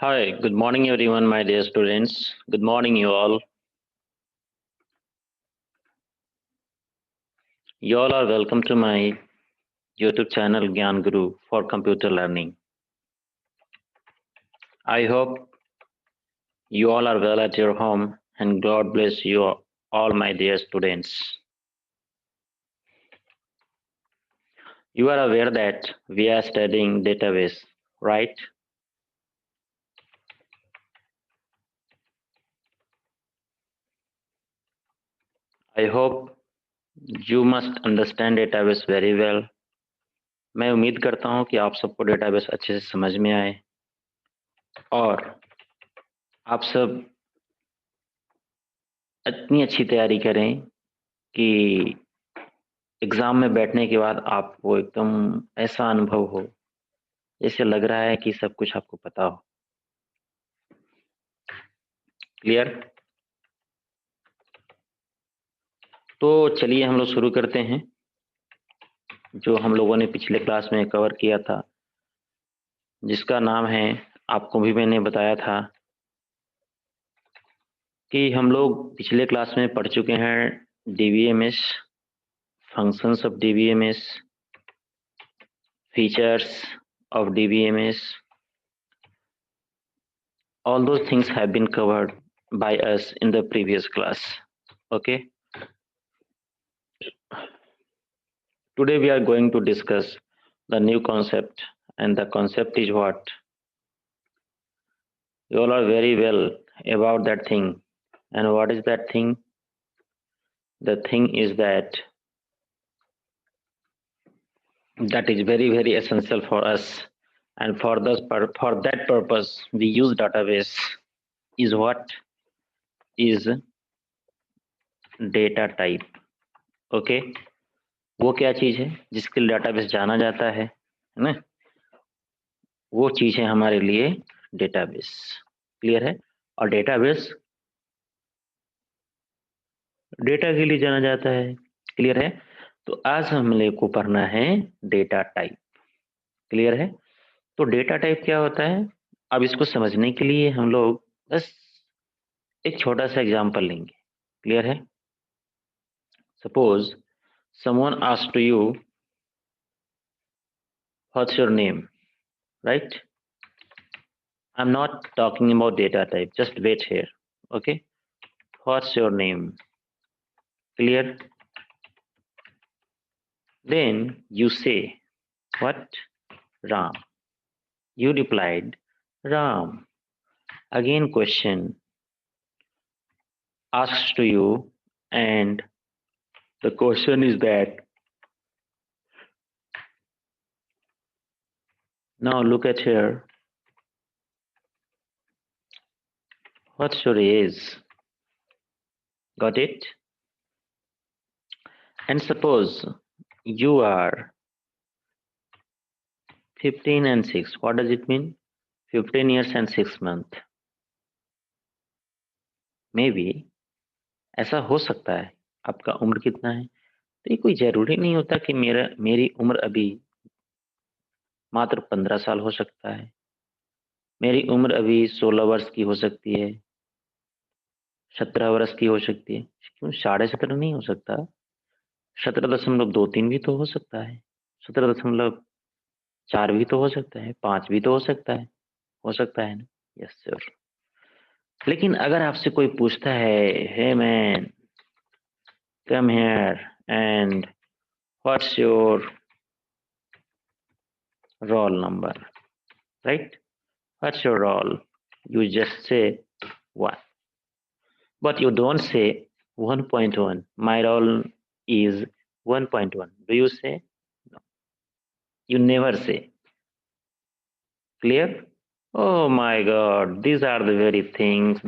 Hi, good morning everyone, my dear students. Good morning, you all. You all are welcome to my YouTube channel Gyan Guru for computer learning. I hope you all are well at your home and God bless you all, my dear students. You are aware that we are studying database, right? I hope you must understand database very well. मैं उम्मीद करता हूं कि आप सबको database अच्छे से समझ में आए और आप सब इतनी अच्छी तैयारी करें कि एग्जाम में बैठने के बाद आपको एकदम ऐसा अनुभव हो जैसे लग रहा है कि सब कुछ आपको पता हो। क्लियर? तो चलिए हम लोग शुरू करते हैं जो हम लोगों ने पिछले क्लास में कवर किया था, जिसका नाम है, आपको भी मैंने बताया था कि हम लोग पिछले क्लास में पढ़ चुके हैं DBMS, functions of DBMS, features of DBMS. All those things have been covered by us in the previous class. Okay. Today we are going to discuss the new concept, and the concept is what? You all are very well about that thing. And what is that thing? The thing is that is very essential for us, and for that purpose we use database. Is what? Is data type. Okay. वो क्या चीज है जिसके लिए database जाना जाता है ना? वो चीज है हमारे लिए डेटाबेस। क्लियर है? और डेटाबेस डेटा के लिए जाना जाता है। क्लियर है? तो आज हम लोग को पढ़ना है डेटा टाइप। क्लियर है? तो डेटा टाइप क्या होता है? अब इसको समझने के लिए हम लोग बस एक छोटा सा एग्जांपल लेंगे। क्लियर है? Suppose someone asked to you, what's your name? Right? I'm not talking about data type, just wait here. Okay? What's your name? Clear? Then you say, what? Ram. You replied, Ram. Again question asks to you, and the question is that, now look at here. What's your age? Got it? And suppose you are 15 and 6. What does it mean? 15 years and 6 months. Maybe ऐसा हो सकता है। आपका उम्र कितना है? तो ये कोई जरूरी नहीं होता कि मेरी उम्र अभी मात्र 15 साल हो सकता है। मेरी उम्र अभी 16 वर्ष की हो सकती है, 17 वर्ष की हो सकती है। क्यों 17.5 नहीं हो सकता? 17.23 भी तो हो सकता है, 17.4 भी तो हो सकता है, 5 भी तो हो सकता है ना? Yes sir. लेकिन अगर आपसे कोई पूछता है, hey man, come here and what's your roll number, right? What's your roll? You just say 1. But you don't say 1.1. My roll is 1.1. Do you say? No. You never say. Clear? Oh my God, these are the very things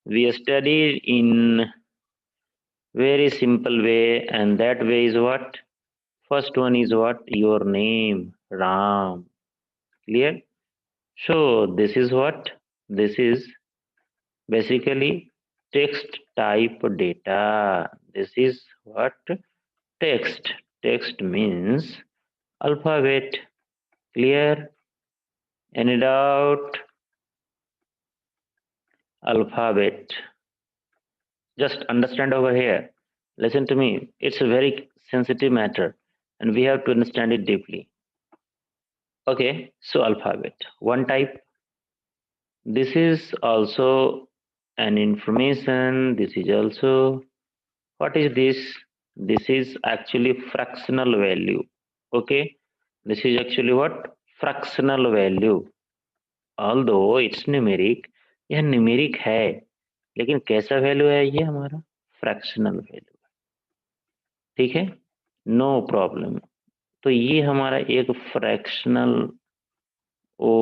we studied in very simple way, and that way is what? First one is what? Your name, Ram. Clear? So this is what? This is basically text type data. This is what? Text. Text means alphabet. Clear? Any doubt? Alphabet. Just understand over here. Listen to me. It's a very sensitive matter and we have to understand it deeply. Okay, so alphabet. One type. This is also an information. This is also, what is this? This is actually fractional value. Okay, this is actually what? Fractional value. Although it's numeric, यह numeric है लेकिन कैसा value है ये हमारा fractional value, ठीक है, no problem. तो ये हमारा एक fractional O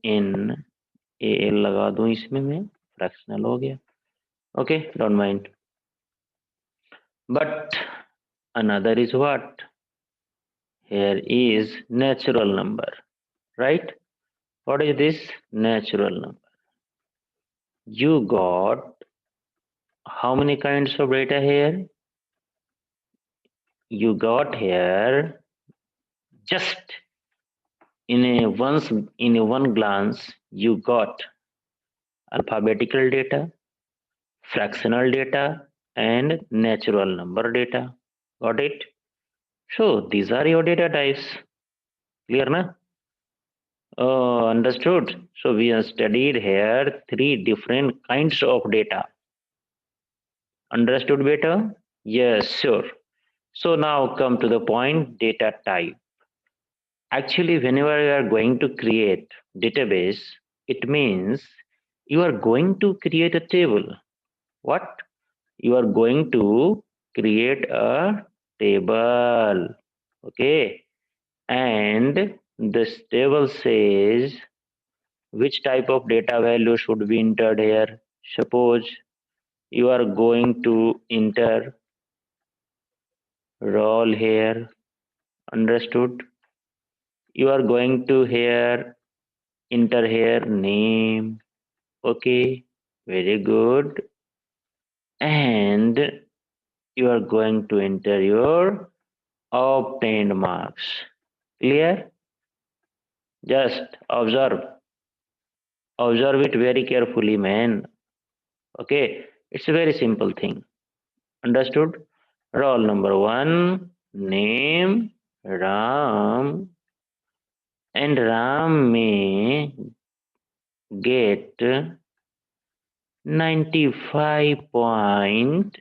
N A L लगा दूं इसमें मैं, फ्रैक्शनल हो गया। Okay, don't mind. But another is what? Here is natural number, right? What is this? Natural number. You got how many kinds of data here? You got here just in one glance you got alphabetical data, fractional data and natural number data. Got it? So these are your data types. Clear na? Understood. So we have studied here 3 different kinds of data. Understood better? Yes, sure. So now come to the point, data type. Actually, whenever you are going to create database, it means you are going to create a table. What? You are going to create a table. Okay. And this table says which type of data value should be entered here. Suppose you are going to enter role here. Understood? You are going to here enter here name. Okay, very good. And you are going to enter your obtained marks. Clear? Just observe it very carefully, man. Okay, it's a very simple thing. Understood? Roll number 1, name Ram, and Ram may get 95 point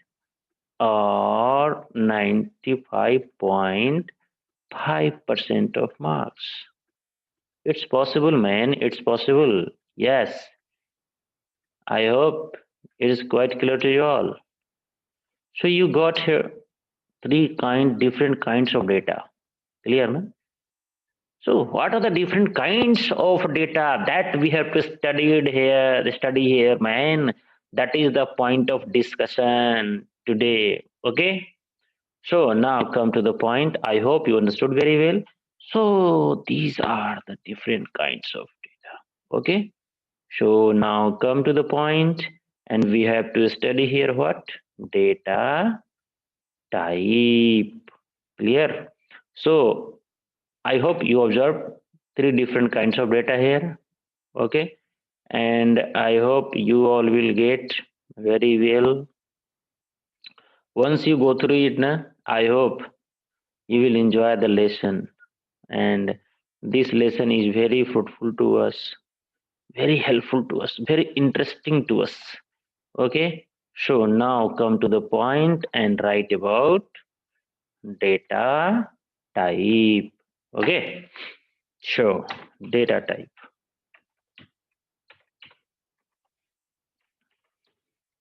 or 95.5% of marks. It's possible, man. It's possible. Yes. I hope it is quite clear to you all. So you got here 3 different kinds of data. Clear, no? So what are the different kinds of data that we have to study here, man? That is the point of discussion today. Okay. So now come to the point. I hope you understood very well. So these are the different kinds of data. Okay. So now come to the point, and we have to study here what? Data type. Clear? So I hope you observe 3 different kinds of data here. Okay. And I hope you all will get very well. Once you go through it, I hope you will enjoy the lesson. And this lesson is very fruitful to us, very helpful to us, very interesting to us. Okay. So now come to the point and write about data type. Okay. So data type.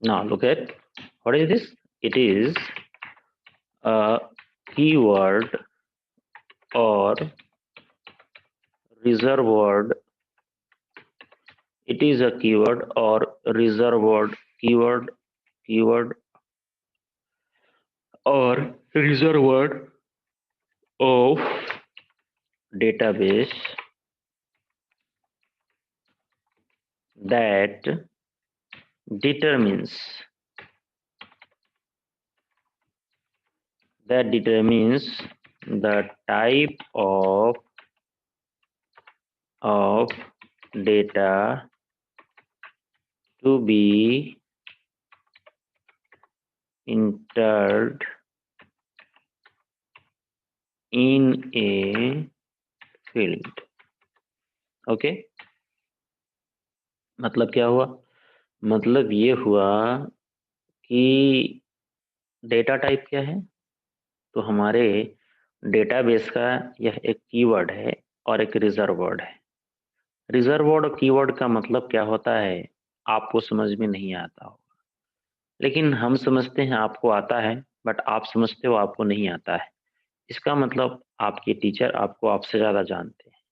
Now look at what is this? It is a keyword or reserve word. It is a keyword or reserve word. Keyword or reserve word of database that determines the type of data to be entered in a field. Okay, मतलब क्या हुआ? मतलब ये हुआ कि data type क्या है, तो हमारे डेटाबेस का यह एक कीवर्ड है और एक रिजर्व वर्ड है। रिजर्व वर्ड और कीवर्ड का मतलब क्या होता है आपको समझ में नहीं आता होगा, लेकिन हम समझते हैं आपको आता है, बट आप समझते हो आपको नहीं आता है। इसका मतलब आपके टीचर आपको आपसे ज्यादा जानते हैं।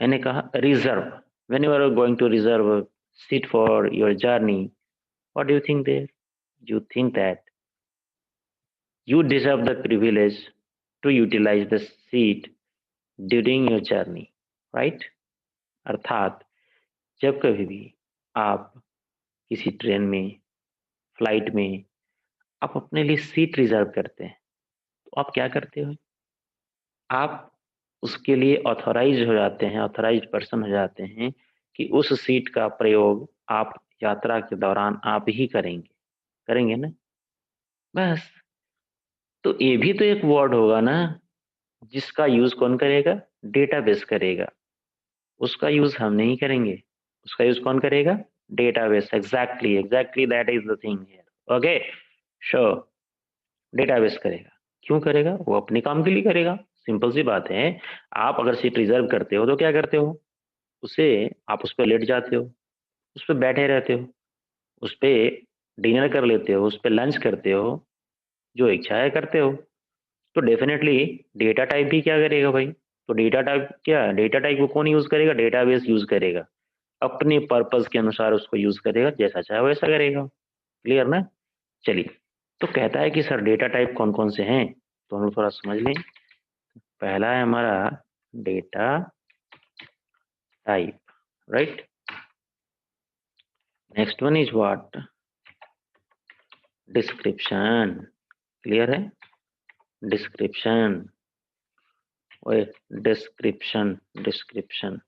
मैंने कहा reserve, when you are going to reserve seat for your journey, what do you think there? You think that you deserve the privilege to utilize the seat during your journey, right? अर्थात जब कभी भी आप किसी train में, flight में आप अपने लिए सीट रिजर्व करते हैं, तो आप क्या करते हो? आप उसके लिए ऑथोराइज हो जाते हैं, ऑथोराइज पर्सन हो जाते हैं कि उस सीट का प्रयोग आप यात्रा के दौरान आप ही करेंगे, करेंगे ना? बस, तो ये भी तो एक वर्ड होगा ना, जिसका यूज कौन करेगा? डेटाबेस करेगा। उसका यूज हम नहीं करेंगे, उसका यूज कौन करेगा? Database. Exactly exactly that is the thing here. Okay, sure, database करेगा। क्यों करेगा? वो अपने काम के लिए करेगा। सिंपल सी बात है। आप अगर सीट रिजर्व करते हो तो क्या करते हो? उसे आप उस पर लेट जाते हो, उस पर बैठे रहते हो, उस पर डिनर कर लेते हो, उस पर लंच करते हो, जो इच्छा है करते हो। तो डेफिनेटली डेटा टाइप भी क्या करेगा भाई? तो डेटा टाइप क्या, डेटा टाइप को कौन यूज करेगा? डेटाबेस यूज करेगा, अपने पर्पस के अनुसार उसको यूज करेगा, जैसा चाहे वैसा करेगा। क्लियर ना? चलिए, तो कहता है कि सर डेटा टाइप कौन कौन से हैं, तो हम लोग थोड़ा समझ लें। पहला है हमारा data type, right? Next one is what? Description. Clear है? Description, description.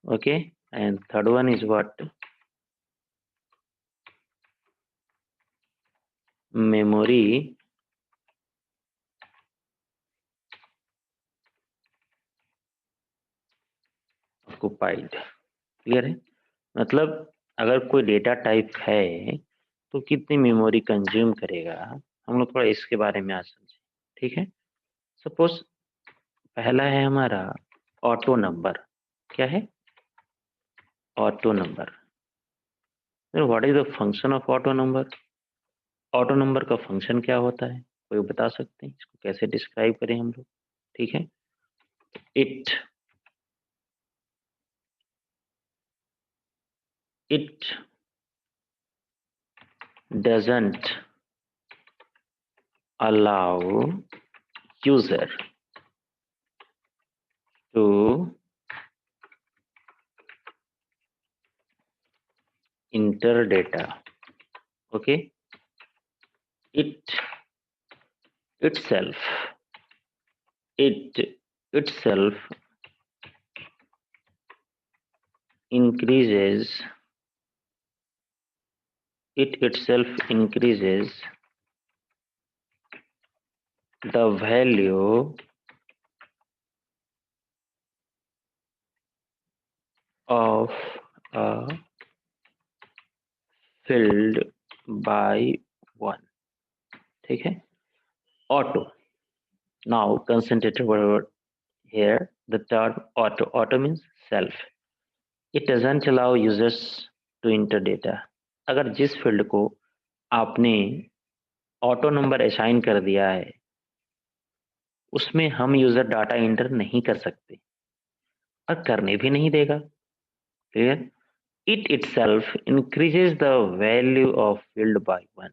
Okay, and third one is what? Memory occupied। Clear है? मतलब अगर कोई डेटा टाइप है तो कितनी मेमोरी कंज्यूम करेगा, हम लोग थोड़ा इसके बारे में आज समझें। ठीक है? सपोज पहला है हमारा ऑटो नंबर। क्या है? Auto number. What is the function of auto number? Auto number का फंक्शन क्या होता है, कोई बता सकते हैं? इसको कैसे डिस्क्राइब करें हम लोग? ठीक है, it it doesn't allow user to enter data. Okay, it itself it itself increases it itself increases the value of a field by one। ठीक है? Auto, now concentrate over here, the term auto means self। it doesn't allow users to enter data। अगर जिस field को आपने auto number assign कर दिया है उसमें हम यूजर डाटा एंटर नहीं कर सकते और करने भी नहीं देगा। Clear? It itself increases the value of field by one.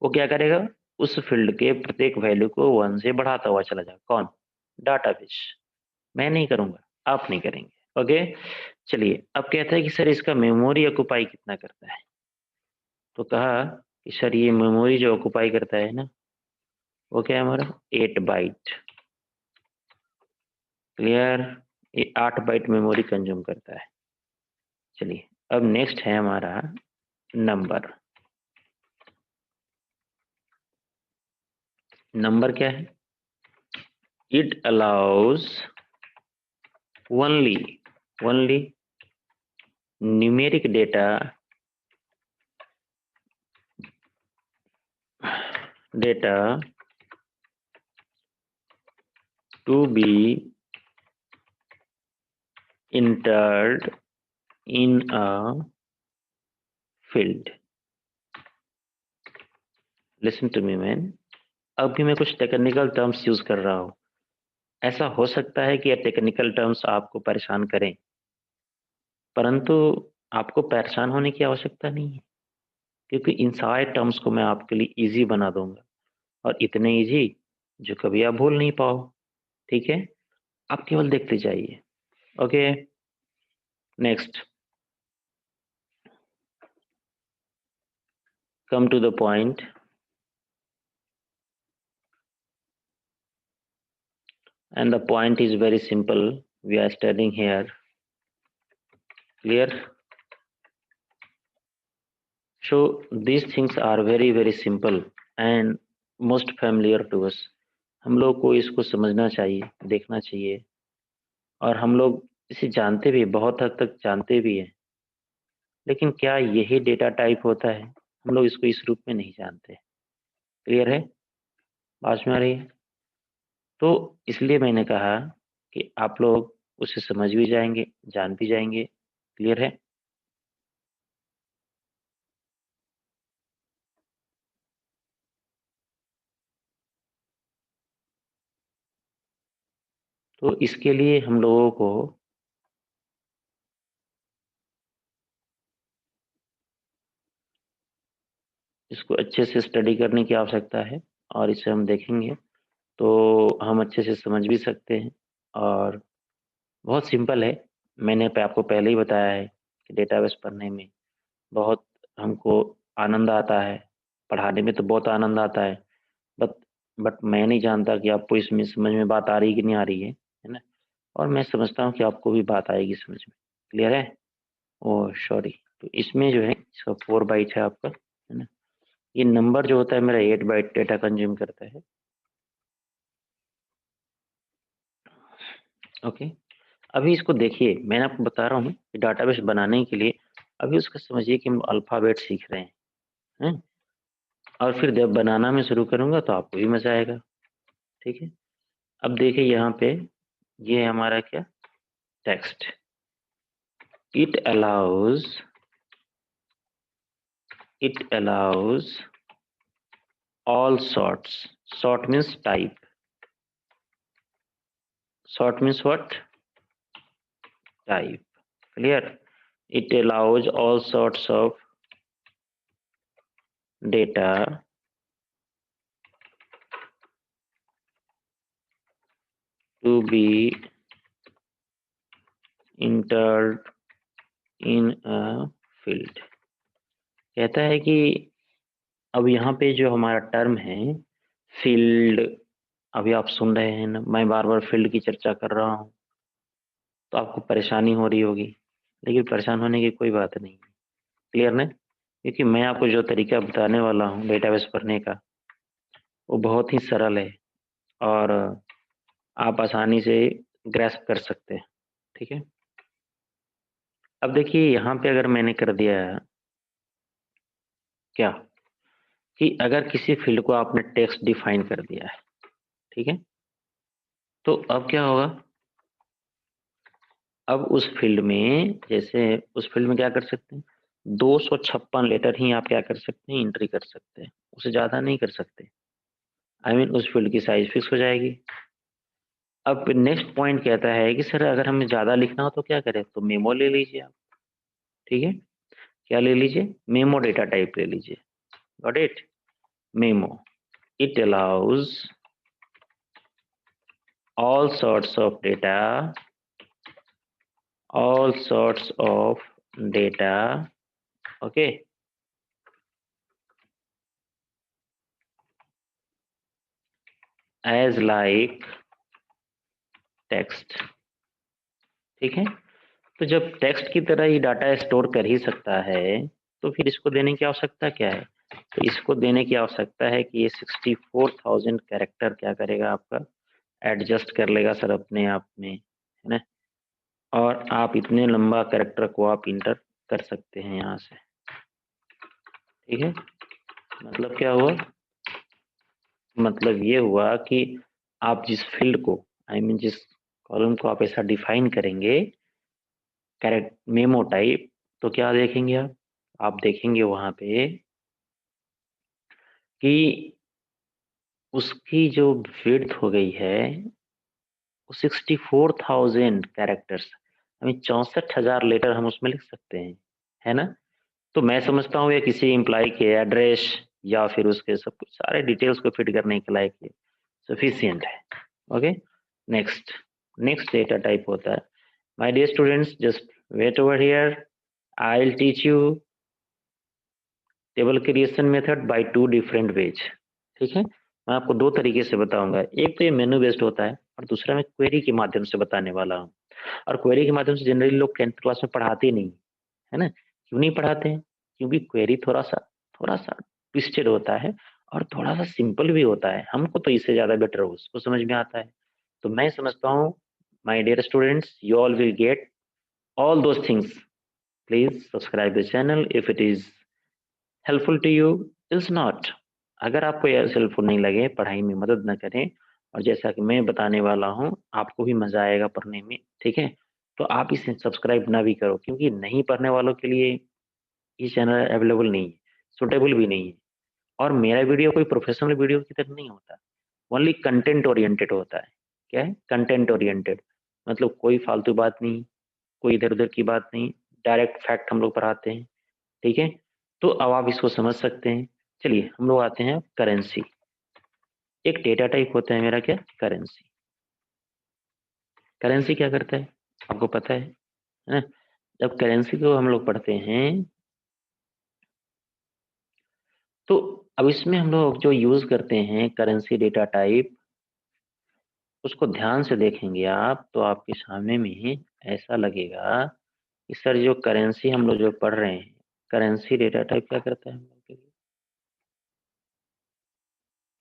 वो क्या करेगा? उस फील्ड के प्रत्येक वैल्यू को वन से बढ़ाता हुआ चला जाएगा। कौन? डाटाबेस। मैं नहीं करूंगा, आप नहीं करेंगे। ओके, चलिए अब कहता है कि सर इसका मेमोरी ऑक्युपाई कितना करता है, तो कहा कि सर ये मेमोरी जो ऑक्युपाई करता है ना, वो क्या है हमारा? 8 बाइट। क्लियर? ये 8 बाइट मेमोरी कंज्यूम करता है। चलिए अब नेक्स्ट है हमारा नंबर। नंबर क्या है? It allows only numeric data to be entered in a field. Listen to me man. अभी मैं कुछ टेक्निकल टर्म्स यूज कर रहा हूँ। ऐसा हो सकता है कि ये टेक्निकल टर्म्स आपको परेशान करें, परंतु आपको परेशान होने की आवश्यकता नहीं है, क्योंकि इन सारे टर्म्स को मैं आपके लिए इजी बना दूंगा, और इतने इजी जो कभी आप भूल नहीं पाओ। ठीक है, आप केवल देखते जाइए। Okay, next, come to the point. And the point is very simple. We are studying here. Clear? So these things are very simple and most familiar to us. हम लोग को इसको समझना चाहिए, देखना चाहिए, और हम लोग इसे जानते भी, बहुत हद तक जानते भी हैं। लेकिन क्या यही डेटा टाइप होता है? हम लोग इसको इस रूप में नहीं जानते। क्लियर है? बात में आ रही है? तो इसलिए मैंने कहा कि आप लोग उसे समझ भी जाएंगे, जान भी जाएंगे। क्लियर है? तो इसके लिए हम लोगों को इसको अच्छे से स्टडी करने की आवश्यकता है, और इसे हम देखेंगे तो हम अच्छे से समझ भी सकते हैं। और बहुत सिंपल है, मैंने आपको पहले ही बताया है कि डेटाबेस पढ़ने में बहुत हमको आनंद आता है, पढ़ाने में तो बहुत आनंद आता है, बट बट मैं नहीं जानता कि आपको इसमें समझ में बात आ रही कि नहीं आ रही है ना? और मैं समझता हूँ कि आपको भी बात आएगी समझ में। क्लियर है? Oh sorry. तो इसमें जो है इसका 4 बाइट है आपका, है ना? ये नंबर जो होता है मेरा 8 बाइट डेटा कंज्यूम करता है। ओके, अभी इसको देखिए, मैंने आपको बता रहा हूँ कि डाटाबेस बनाने के लिए अभी उसका समझिए कि हम अल्फाबेट सीख रहे हैं? और फिर जब बनाना मैं शुरू करूंगा तो आपको भी मजा आएगा। ठीक है, अब देखिए यहाँ पे ये हमारा क्या, text. It allows all sorts. Sort means type. Sort means what? Type. Clear? It allows all sorts of data to be entered in a field. कहता है कि अब यहाँ पे जो हमारा टर्म है फील्ड, अभी आप सुन रहे हैं ना, मैं बार बार फील्ड की चर्चा कर रहा हूँ, तो आपको परेशानी हो रही होगी, लेकिन परेशान होने की कोई बात नहीं। क्लियर ना? क्योंकि मैं आपको जो तरीका बताने वाला हूँ डेटाबेस पढ़ने का, वो बहुत ही सरल है, और आप आसानी से ग्रैस्प कर सकते हैं। ठीक है, अब देखिए यहाँ पे अगर मैंने कर दिया है क्या, कि अगर किसी फील्ड को आपने टेक्स्ट डिफाइन कर दिया है, ठीक है, तो अब क्या होगा, अब उस फील्ड में, जैसे उस फील्ड में क्या कर सकते हैं, 256 लेटर ही आप क्या कर सकते हैं, एंट्री कर सकते हैं, उससे ज्यादा नहीं कर सकते। आई मीन उस फील्ड की साइज फिक्स हो जाएगी। अब नेक्स्ट पॉइंट कहता है कि सर अगर हमें ज्यादा लिखना हो तो क्या करें, तो मेमो ले लीजिए आप। ठीक है, क्या ले लीजिए, मेमो डेटा टाइप ले लीजिए। Got it? Memo, it allows all sorts of data, all sorts of data, okay, as like text, ठीक है। तो जब टेक्स्ट की तरह ही डाटा स्टोर कर ही सकता है तो फिर इसको देने की आवश्यकता क्या है? तो इसको देने की आवश्यकता है कि ये 64,000 कैरेक्टर क्या करेगा आपका एडजस्ट कर लेगा सर अपने आप में, है ना। और आप इतने लंबा कैरेक्टर को आप इंटर कर सकते हैं यहाँ से, ठीक है। मतलब क्या हुआ? मतलब ये हुआ कि आप जिस फील्ड को जिस कॉलम को आप ऐसा डिफाइन करेंगे कैरेक्ट मेमो टाइप, तो क्या देखेंगे आप देखेंगे वहां पे कि उसकी जो विड्थ हो गई है वो 64,000 कैरेक्टर्स, 64,000 लेटर हम उसमें लिख सकते हैं, है ना। तो मैं समझता हूँ ये किसी एम्प्लॉय के एड्रेस या फिर उसके सब कुछ सारे डिटेल्स को फिट करने के लायक ये सफिशियंट है। Okay, next next data type होता है, my dear students just wait over here, I will teach you table creation method by two different ways. ठीक है, मैं आपको दो तरीके से बताऊंगा, एक तो ये मेनू बेस्ड होता है और दूसरा मैं क्वेरी के माध्यम से बताने वाला हूँ। और क्वेरी के माध्यम से जनरली लोग 10th क्लास में पढ़ाते नहीं, है ना। क्यों नहीं पढ़ाते हैं? क्योंकि क्वेरी थोड़ा सा ट्विस्टेड होता है और थोड़ा सा सिंपल भी होता है, हमको तो इससे ज्यादा बेटर उसको समझ में आता है। तो मैं समझता हूँ my dear students you all will get all those things. Please subscribe the channel if it is helpful to you. Is not, अगर आपको यह हेल्पफुल नहीं लगे, पढ़ाई में मदद न करें और जैसा कि मैं बताने वाला हूँ आपको भी मजा आएगा पढ़ने में, ठीक है। तो आप इसे सब्सक्राइब ना भी करो क्योंकि नहीं पढ़ने वालों के लिए ये चैनल अवेलेबल नहीं है, सुटेबल भी नहीं है। और मेरा वीडियो कोई प्रोफेशनल वीडियो की तरह नहीं होता, ओनली कंटेंट ओरिएंटेड होता है। क्या है? कंटेंट ओरिएंटेड, मतलब कोई फालतू बात नहीं, कोई इधर उधर की बात नहीं, डायरेक्ट फैक्ट हम लोग पढ़ाते हैं, ठीक है। तो अब आप इसको समझ सकते हैं। चलिए हम लोग आते हैं करेंसी। एक डेटा टाइप होता है मेरा क्या, करेंसी। करेंसी क्या करता है आपको पता है ना। जब करेंसी को हम लोग पढ़ते हैं तो अब इसमें हम लोग जो यूज करते हैं करेंसी डेटा टाइप, उसको ध्यान से देखेंगे आप तो आपके सामने में ऐसा लगेगा कि सर जो करेंसी हम लोग जो पढ़ रहे हैं, करेंसी डेटा टाइप क्या करता है हम लोग के लिए।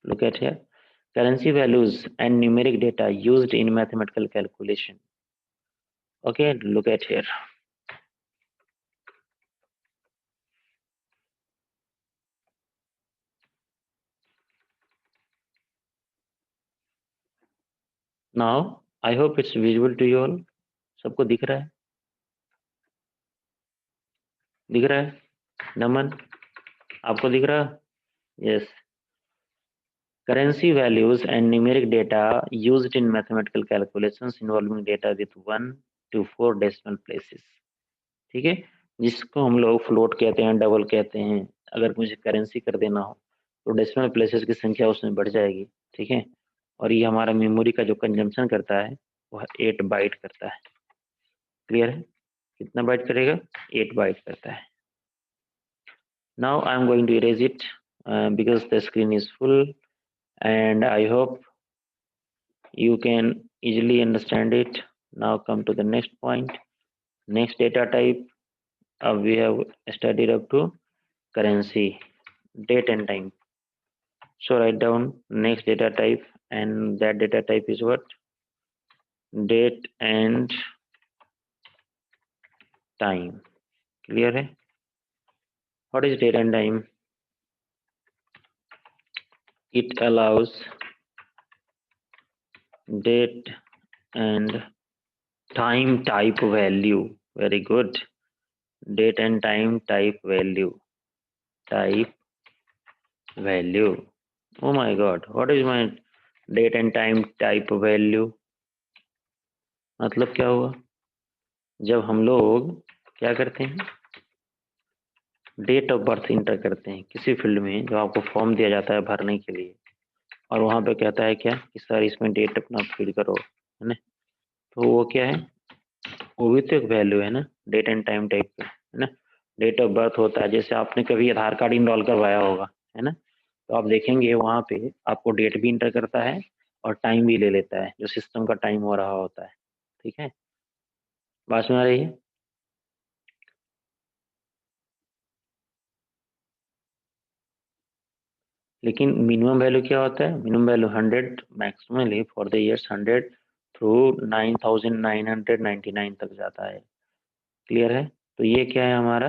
Look at here. Currency values and numeric data used in mathematical calculation. Okay, look at here. Now, I hope it's visible to you all. सबको दिख रहा है? दिख रहा है? नमन, आपको दिख रहा? Yes. Currency values and numeric data used in mathematical calculations involving data with 1 to 4 decimal places. ठीक है, जिसको हम लोग फ्लोट कहते हैं, डबल कहते हैं। अगर मुझे करेंसी कर देना हो तो डेसिमल प्लेसेस की संख्या उसमें बढ़ जाएगी, ठीक है। और ये हमारा मेमोरी का जो कंजम्पशन करता है वह 8 बाइट करता है। क्लियर है? कितना बाइट करेगा? 8 बाइट करता है। Now I am going to erase it because the screen is full and I hope you can easily understand it. Now come to the next point. Next data type, we have studied up to currency, date and time. So write down next data type and that data type is what? Date and time. Clear है? What is date and time? It allows date and time type value. Very good. Date and time type value. Type value. Oh my god, what is my date and time type value? मतलब क्या हुआ? जब हम लोग क्या करते हैं, date of birth inter करते हैं किसी फील्ड में, जो आपको फॉर्म दिया जाता है भरने के लिए, और वहां पे कहता है क्या कि सर इसमें डेट अपना फिल करो, है ना। तो वो क्या है, वो भी तो एक वैल्यू है ना, डेट एंड टाइम टाइप का, है ना। डेट ऑफ बर्थ होता है, जैसे आपने कभी आधार कार्ड इनरोल करवाया होगा, है ना। तो आप देखेंगे वहां पे आपको डेट भी इंटर करता है और टाइम भी ले लेता है, जो सिस्टम का टाइम हो रहा होता है, ठीक है। बात में आ रही है? लेकिन मिनिमम वैल्यू क्या होता है? Minimum value 100, maximally for the years 100 through 9999 तक जाता है। क्लियर है? तो ये क्या है हमारा?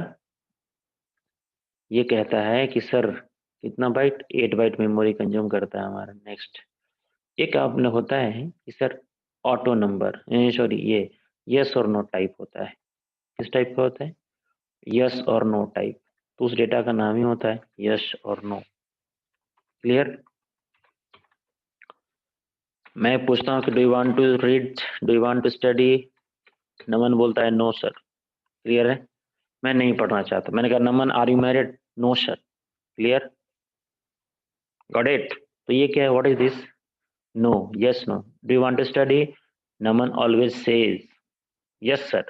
ये कहता है कि सर कितना बाइट? 8 बाइट मेमोरी कंज्यूम करता है हमारा। नेक्स्ट एक आपने होता है कि सर ऑटो नंबर, सॉरी ये यस और नो टाइप होता है। किस टाइप का होता है? यस और नो टाइप। तो उस डेटा का नाम ही होता है यस और नो। क्लियर? मैं पूछता हूँ कि do you want to read, do you want to study? Naman बोलता है नो सर। क्लियर है? मैं नहीं पढ़ना चाहता। मैंने कहा Naman are you married? No sir. Clear? Got it? तो ये क्या है? What is this? No, yes no. Do you want to study? Naman always says yes sir,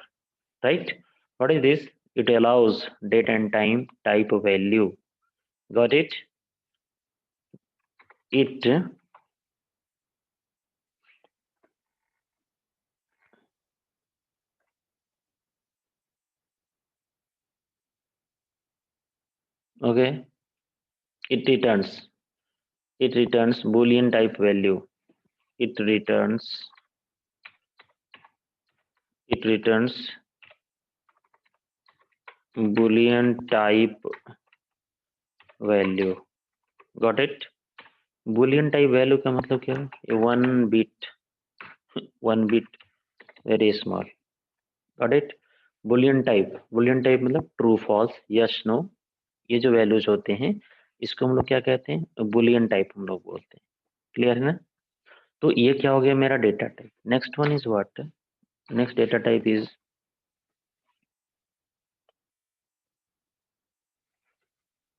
right? What is this? It allows date and time type value. Got it? It okay, it returns boolean type value. it returns it returns boolean type value. Got it? boolean type value का मतलब क्या है? ये one bit very small. Got it? boolean type मतलब true false yes no, ये जो values होते हैं इसको हम लोग क्या कहते हैं? बुलियन टाइप हम लोग बोलते हैं। क्लियर है ना? तो ये क्या हो गया मेरा data type. Next one is what? Next data type is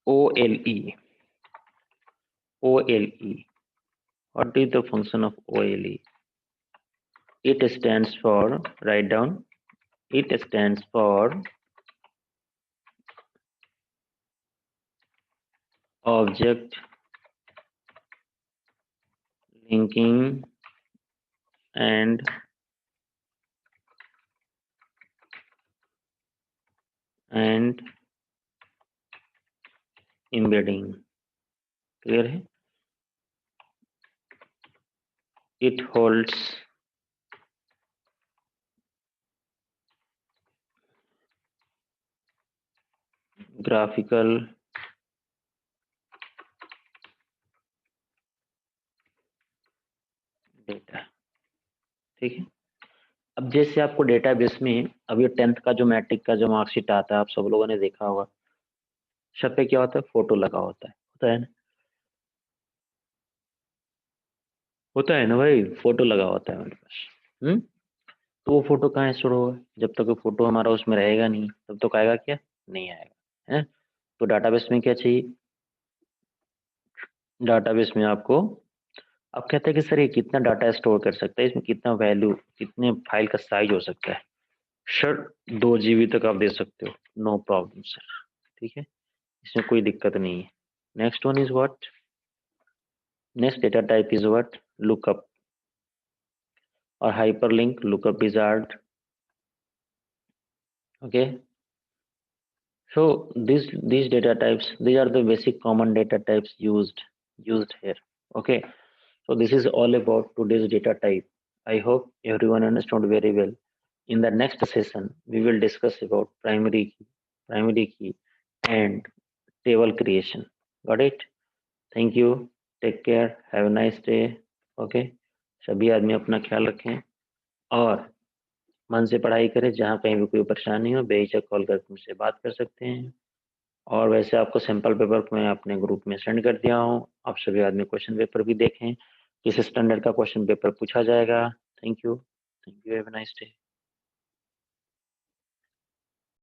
OLE. OLE. What is the function of OLE? It stands for, write down, it stands for object linking and embedding. Clear है? It holds graphical data. ठीक है? अब जैसे आपको database में अब ये 10th का जो मैट्रिक का जो मार्कशीट आता है आप सब लोगों ने देखा होगा, सब पे क्या होता है? फोटो लगा होता है ना? होता है ना भाई, फोटो लगा होता है मेरे पास। तो वो फोटो कहाँ स्टोर होगा? जब तक वो फोटो हमारा उसमें रहेगा नहीं तब तक आएगा क्या? नहीं आएगा है। तो डाटाबेस में क्या चाहिए? डाटाबेस में आपको, अब कहते हैं कि सर ये कितना डाटा स्टोर कर सकता है, इसमें कितना वैल्यू, कितने फाइल का साइज हो सकता है? सर 2 GB तक आप दे सकते हो, नो प्रॉब्लम सर। ठीक है, इसमें कोई दिक्कत नहीं है। Next one is what? Next data type is what? Lookup और hyperlink lookup wizard. Okay, so these data types, these are the basic common data types used here. Okay, so this is all about today's data type. I hope everyone understood very well. In the next session we will discuss about primary key and table creation. Got it? Thank you, take care, have a nice day. Okay, सभी आदमी अपना ख्याल रखें और मन से पढ़ाई करें। जहाँ कहीं भी कोई परेशानी हो बेहिचक कॉल करके मुझसे बात कर सकते हैं। और वैसे आपको सैंपल पेपर मैं अपने ग्रुप में सेंड कर दिया हूँ, आप सभी आदमी क्वेश्चन पेपर भी देखें, किस स्टैंडर्ड का क्वेश्चन पेपर पूछा जाएगा। Thank you, have a nice day.